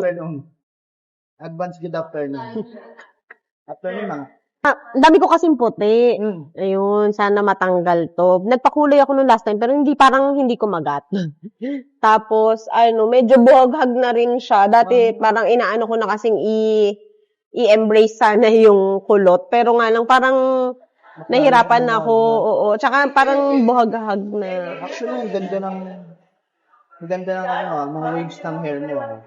afternoon. Advance good afternoon. Afternoon lang. Ang dami ko kasing puti. Mm. Ayun, sana matanggal to. Nagpakulay ako nung last time, pero parang hindi kumagat. Tapos, medyo buhaghag na rin siya. Dati, parang inaano ko na kasing i-embrace sana yung kulot. Pero nga lang, parang nahirapan na ako. Oo. Tsaka parang buhaghag na. Actually, ang ganda ng mga waves ng hair mo.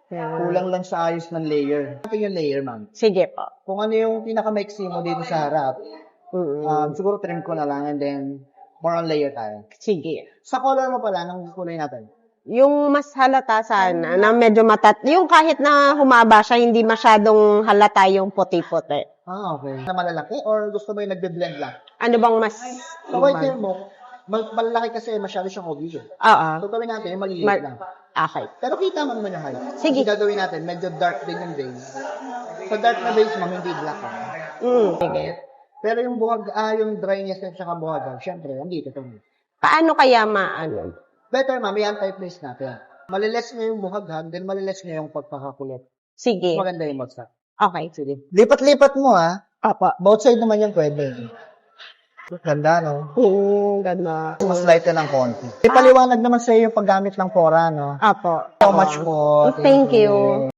Kulang lang sa ayos ng layer. Ito yung layer, ma'am. Sige po. Kung ano yung pinaka-maiksi mo dito sa harap, siguro trim ko na lang and then more on layer tayo. Sige. Sa color mo pala, ng kulay natin. Yung mas halata sana, na medyo yung kahit na humaba siya, hindi masyadong halata yung puti-puti. Okay. Na malalaki or gusto mo yung nagbe-blend lang? Ano bang mas... So, white hair mo, malalaki kasi masyado siyang obvious. Oo. So, gawin natin yung maliliit lang. Okay. Pero kita mo naman yung height. Sige. Kasi gagawin natin, medyo dark din yung base. Sa dark na base, ma'am, hindi black. Sige. Pero yung yung dryness at saka buhag, syempre, hindi ito. Paano kaya Better, ma'am, i-anti-place natin. Maliles niya yung buhaghag, then maliles niya yung pagkakakulot. Sige. Maganda yung magsak. Okay. Sige. Lipat-lipat mo, ha? Apa. Both side naman yan pwede. Ganda, no? Ganda. Mas light na ng konti. Ipaliwanag naman sa iyo yung paggamit ng pora, no? Apo. So much po. Thank you.